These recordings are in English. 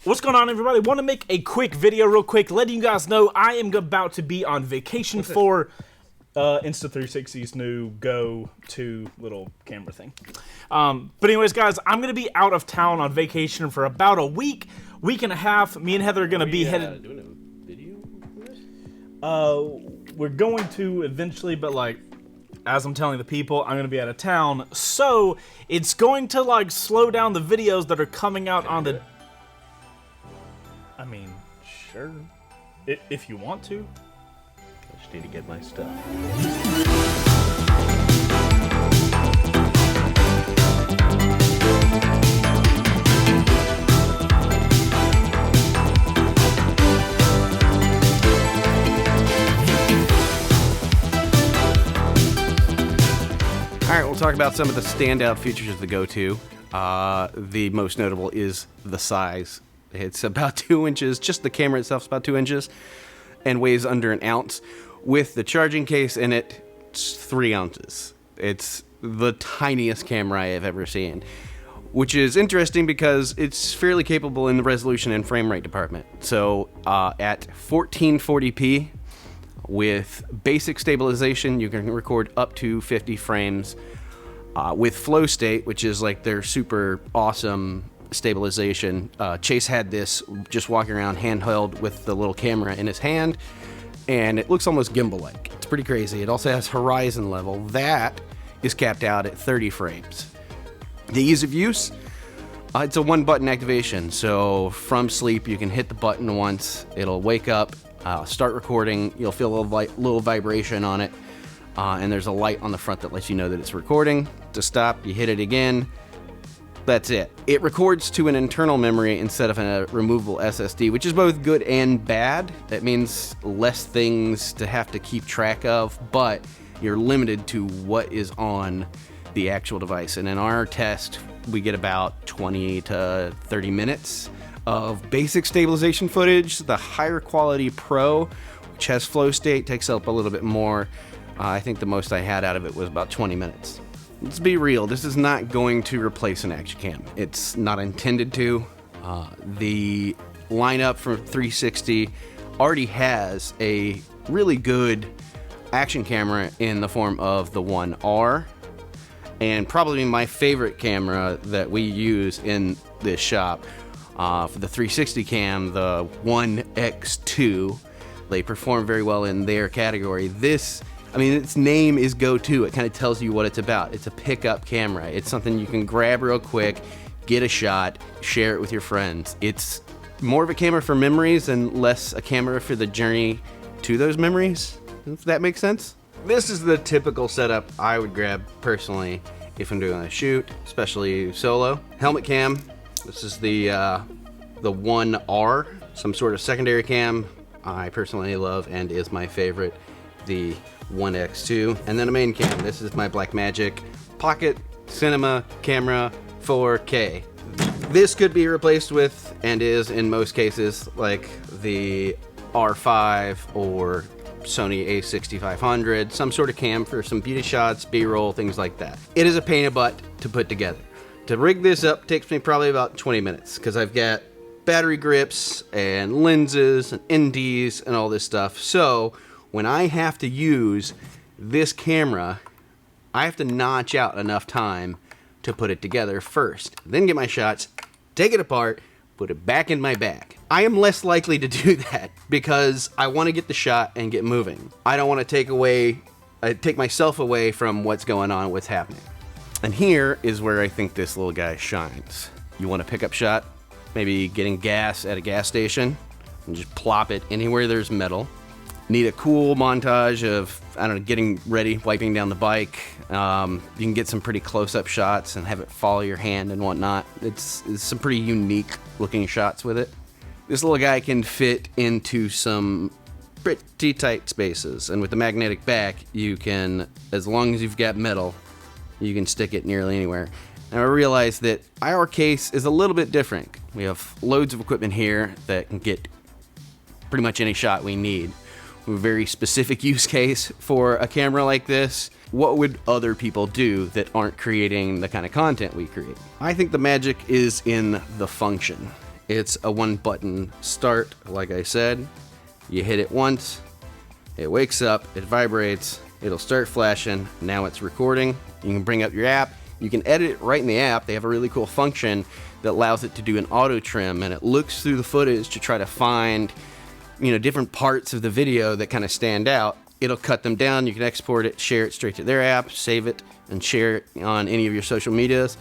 What's going on, everybody? Want to make a quick video real quick, letting you guys know I am about to be on vacation for Insta360's new Go 2 little camera thing. But anyways, guys, I'm going to be out of town on vacation for about a week and a half. Me and Heather are going to be headed... doing a video for this? We're going to eventually, but like, as I'm telling the people, I'm going to be out of town. So, it's going to like slow down the videos that are coming out on the... I mean, sure. If you want to. I just need to get my stuff. All right, we'll talk about some of the standout features of the Go 2. The most notable is the size. It's about 2 inches. Just the camera itself is about 2 inches and weighs under an ounce. With the charging case in it, it's 3 ounces. It's the tiniest camera I have ever seen, which is interesting because it's fairly capable in the resolution and frame rate department. So at 1440p with basic stabilization, you can record up to 50 frames. With flow state, which is like their super awesome stabilization. Chase had this just walking around handheld with the little camera in his hand, and it looks almost gimbal-like. It's pretty crazy. It also has horizon level. That is capped out at 30 frames. The ease of use, it's a one-button activation. So from sleep, you can hit the button once. It'll wake up, start recording. You'll feel a little vibration on it, and there's a light on the front that lets you know that it's recording. To stop, you hit it again. That's it. It records to an internal memory instead of a removable SSD, which is both good and bad. That means less things to have to keep track of, but you're limited to what is on the actual device. And in our test, we get about 20 to 30 minutes of basic stabilization footage. The higher quality Pro, which has flow state, takes up a little bit more. I think the most I had out of it was about 20 minutes. Let's be real, this is not going to replace an action cam. It's not intended to. The lineup from 360 already has a really good action camera in the form of the One R, and probably my favorite camera that we use in this shop. For the 360 cam, the One X2, they perform very well in their category. Its name is Go 2. It kind of tells you what it's about. It's a pickup camera. It's something you can grab real quick, get a shot, share it with your friends. It's more of a camera for memories and less a camera for the journey to those memories, if that makes sense. This is the typical setup I would grab personally if I'm doing a shoot, especially solo. Helmet cam. This is the One R, some sort of secondary cam I personally love and is my favorite. The One X2, and then a main cam. This is my Blackmagic Pocket Cinema Camera 4K. This could be replaced with, and is in most cases, like the R5 or Sony a6500, some sort of cam for some beauty shots, B-roll, things like that. It is a pain in the butt to put together. To rig this up takes me probably about 20 minutes because I've got battery grips and lenses and NDs and all this stuff. So when I have to use this camera, I have to notch out enough time to put it together first, then get my shots, take it apart, put it back in my bag. I am less likely to do that because I want to get the shot and get moving. I don't want to take myself away from what's going on, what's happening. And here is where I think this little guy shines. You want a pickup shot, maybe getting gas at a gas station, and just plop it anywhere there's metal. Need a cool montage of, getting ready, wiping down the bike. You can get some pretty close-up shots and have it follow your hand and whatnot. It's some pretty unique looking shots with it. This little guy can fit into some pretty tight spaces, and with the magnetic back, you can, as long as you've got metal, you can stick it nearly anywhere. Now I realize that our case is a little bit different. We have loads of equipment here that can get pretty much any shot we need. A very specific use case for a camera like this. What would other people do that aren't creating the kind of content we create? I think the magic is in the function. It's a one-button start, like I said. You hit it once, it wakes up, it vibrates, it'll start flashing. Now it's recording. You can bring up your app. You can edit it right in the app. They have a really cool function that allows it to do an auto trim, and it looks through the footage to try to find, you know, different parts of the video that kind of stand out. It'll cut them down. You can export it, share it straight to their app, save it, and share it on any of your social medias.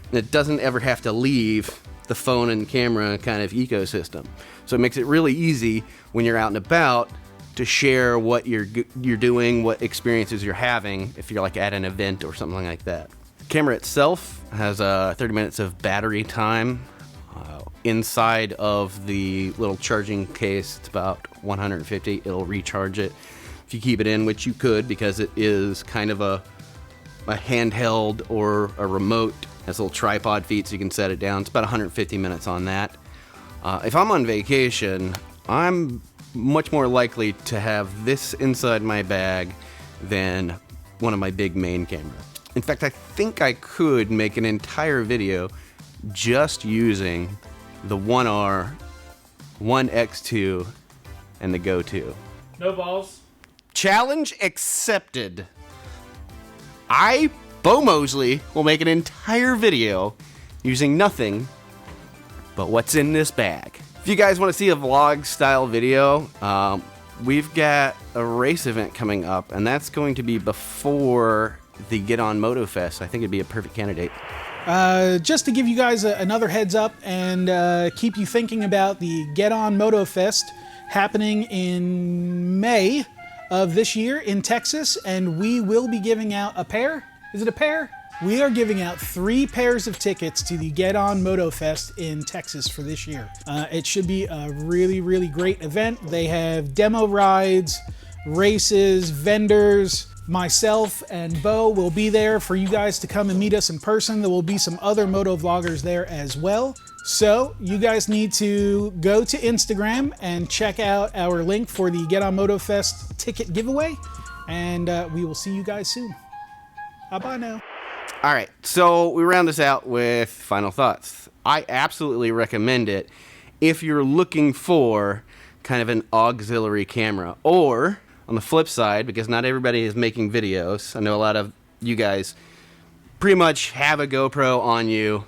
And it doesn't ever have to leave the phone and camera kind of ecosystem. So it makes it really easy when you're out and about to share what you're doing, what experiences you're having, if you're like at an event or something like that. The camera itself has 30 minutes of battery time. Inside of the little charging case, it's about 150. It'll recharge it if you keep it in, which you could, because it is kind of a handheld or a remote. It has little tripod feet so you can set it down. It's about 150 minutes on that. If I'm on vacation, I'm much more likely to have this inside my bag than one of my big main cameras. In fact, I think I could make an entire video just using the 1R, 1X2, and the Go 2. No balls. Challenge accepted. Bo Mosley, will make an entire video using nothing but what's in this bag. If you guys want to see a vlog style video, we've got a race event coming up, and that's going to be before the Get On Moto Fest. I think it'd be a perfect candidate. Just to give you guys another heads up and keep you thinking about the Get On Moto Fest happening in May of this year in Texas, and we will be giving out a pair. Is it a pair? We are giving out 3 pairs of tickets to the Get On Moto Fest in Texas for this year. It should be a really, really great event. They have demo rides, races, vendors. Myself and Bo will be there for you guys to come and meet us in person. There will be some other moto vloggers there as well. So you guys need to go to Instagram and check out our link for the Get On Moto Fest ticket giveaway. And we will see you guys soon. Bye-bye now. All right, so we round this out with final thoughts. I absolutely recommend it if you're looking for kind of an auxiliary camera, or on the flip side, because not everybody is making videos. I know a lot of you guys pretty much have a GoPro on you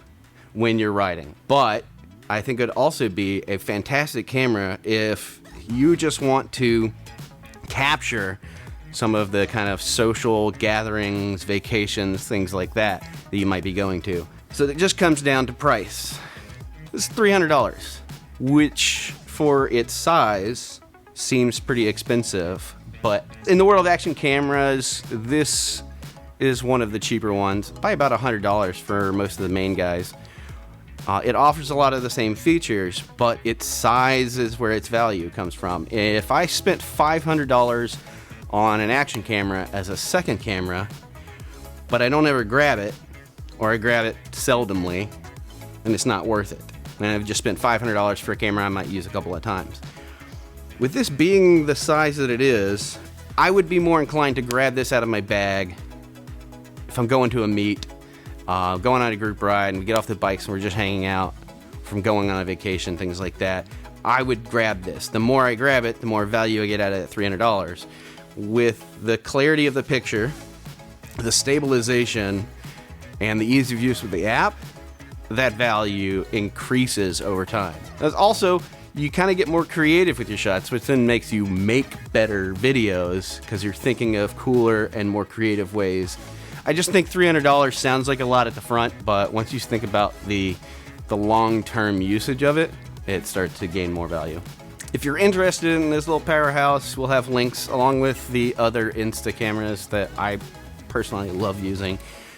when you're riding, but I think it would also be a fantastic camera if you just want to capture some of the kind of social gatherings, vacations, things like that you might be going to. So it just comes down to price. This is $300, which for its size seems pretty expensive, but in the world of action cameras, this is one of the cheaper ones, by about $100 for most of the main guys. It offers a lot of the same features, but its size is where its value comes from. If I spent $500 on an action camera as a second camera, but I don't ever grab it, or I grab it seldomly, and it's not worth it. And I've just spent $500 for a camera I might use a couple of times. With this being the size that it is, I would be more inclined to grab this out of my bag if I'm going to a meet, going on a group ride, and we get off the bikes and we're just hanging out from going on a vacation, things like that. I would grab this. The more I grab it, the more value I get out of it at $300. With the clarity of the picture, the stabilization, and the ease of use with the app, that value increases over time. There's also, you kind of get more creative with your shots, which then makes you make better videos because you're thinking of cooler and more creative ways. I just think $300 sounds like a lot at the front, but once you think about the long-term usage of it, it starts to gain more value. If you're interested in this little powerhouse, we'll have links along with the other Insta cameras that I personally love using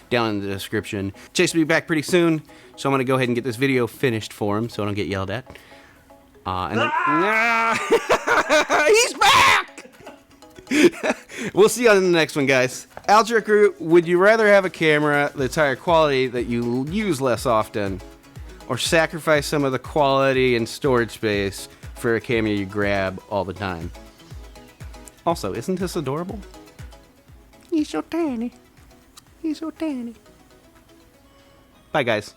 down in the description. Chase will be back pretty soon, so I'm going to go ahead and get this video finished for him so I don't get yelled at. He's back! We'll see you on the next one, guys. Outro crew, would you rather have a camera that's higher quality that you use less often, or sacrifice some of the quality and storage space for a camera you grab all the time? Also, isn't this adorable? He's so tiny. He's so tiny. Bye, guys.